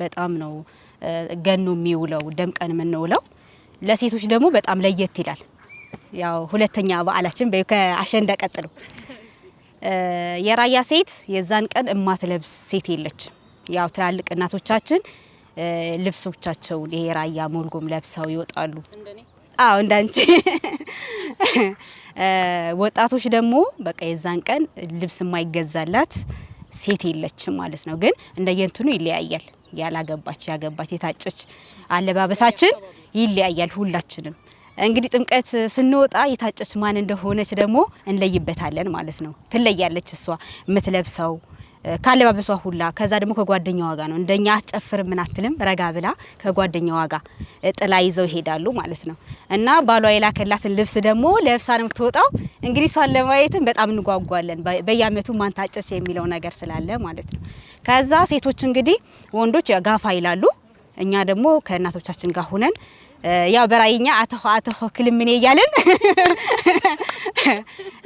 በጣም ነው ገኖ የሚውለው ደምቀን የምንውለው ለሴቶች ደግሞ በጣም ለየት ይላል ያው ሁለተኛ በዓላችን ከአሸንዳ ቀጥሎ የራያ ሴት የዛን ቀን እማትለብስ ሴት የለች ያው ትላልቅ እናቶቻችን ልብሶቻቸውን የራያ ሞልጎም ለብሰው ይወጣሉ አዎ እንዳንቺ ወጣቶች ደግሞ በቃ የዛን ቀን ልብስ የማይገዛላት ሴት የለችም ማለት ነው ግን እንደየንቱኑ ይለያያል ያላገባች ያገባች የታጨች አለባበሳችን ይለያያል ሁላችንም እንግዲህ ጥምቀት ስንወጣ የታጨች ማን እንደሆነች ደግሞ እንለይበታለን ማለት ነው ትለያለች እሷ የምትለብሰው ካለባበሷ ሁላ ከዛ ደግሞ ከጓደኛዋ ጋር ነው እንደኛ አጨፍር ምን አትልም ረጋ ብላ ከጓደኛዋ ጋር ጥላ ይዘው ይሄዳሉ ማለት ነው እና ባሏ የላከላትን ልብስ ደግሞ ለብሳ ነው የምትወጣው እንግዲህ እሷን ለማየትም በጣም እንጓጓለን በየአመቱ ማን ታጨች የሚለው ነገር ስላለ ማለት ነው ከዛ ሴቶች እንግዲህ ወንዶች ጋፋ ይላሉ እኛ ደግሞ ከእናቶቻችን ጋር ሆነን ያው በራይኛ አተኸ ክልምኔ እያለን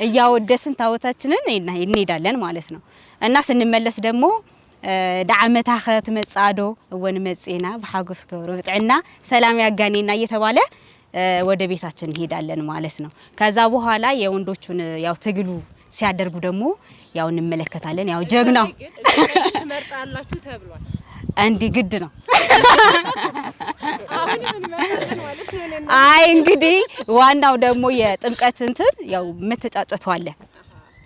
እያወደስን ታወታችንን እንሄዳለን ማለት ነው እና ስንመለስ ደግሞ ዳዓመታኸ ትመጻዶ ወን መጽና በሐጎስ ገብሮ ብጥዕና ሰላም ያጋኔና እየተባለ ወደ ቤታችን እንሄዳለን ማለት ነው ከዛ በኋላ የወንዶቹን ያው ትግሉ ሲያደርጉ ደግሞ ያው እንመለከታለን ያው ጀግናው ተመርጣላችሁ ተብሏል አንዲ ግድ ነው አይ እንግዲህ ዋናው ደግሞ የጥምቀት እንትን ያው መተጫጨቱ አለ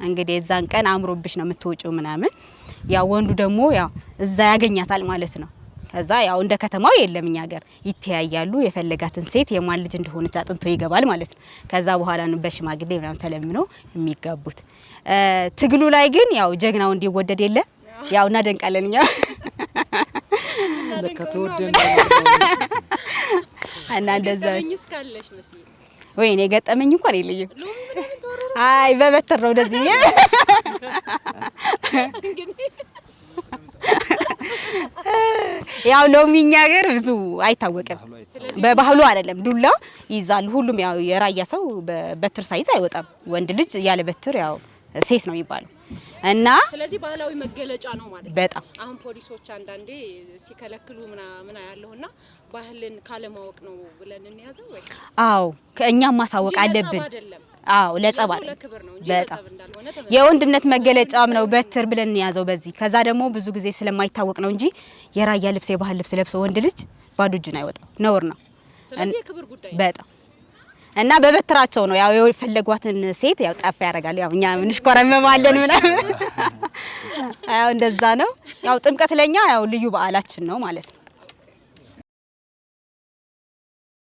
እንግዲህ እዛን ቀን አምሮብሽ ነው የምትወጪው ምናምን ያው ወንዱ ደግሞ ያው እዛ ያገኛታል ማለት ነው ከዛ ያው እንደ ከተማው የለም እኛ ሀገር ይተያያሉ የፈለጋትን ሴት የማን ልጅ እንደሆነች አጥንቶ ይገባል ማለት ነው ከዛ በኋላ ነው በሽማግሌ ምናምን ተለምነው የሚጋቡት ትግሉ ላይ ግን ያው ጀግናው እንዲወደድ የለ ያው እናደንቃለን እኛ ለከተወደን እና እንደዛ ወይኔ ገጠመኝ እንኳን የለኝም አይ በበትር ነው እንደዚህ ያው ሎሚኛ ሀገር ብዙ አይታወቅም በባህሉ አይደለም ዱላ ይዛሉ ሁሉም ያው የራያ ሰው በበትር ሳይዝ አይወጣም ወንድ ልጅ ያለ በትር ያው ሴት ነው የሚባለው እና ስለዚህ ባህላዊ መገለጫ ነው ማለት በጣም አሁን ፖሊሶች አንዳንዴ ሲከለክሉ ምናምን ያለውና ባህልን ካለማወቅ ነው ብለን እንያዘው ወይ አዎ ከእኛም ማሳወቅ አለብን አዎ ለጸባ በጣም የወንድነት መገለጫም ነው በትር ብለን እንያዘው በዚህ ከዛ ደግሞ ብዙ ጊዜ ስለማይታወቅ ነው እንጂ የራያ ልብስ የባህል ልብስ ለብሶ ወንድ ልጅ ባዶ እጁን አይወጣም ነውር ነው ስለዚህ ክብር ጉዳይ በጣም እና በበትራቸው ነው ያው የፈለጓትን ሴት ያው ጣፍ ያደርጋሉ ያው እኛ ምንሽ ኮረመማለን ምናምን ያው እንደዛ ነው ያው ጥምቀት ለኛ ያው ልዩ በዓላችን ነው ማለት ነው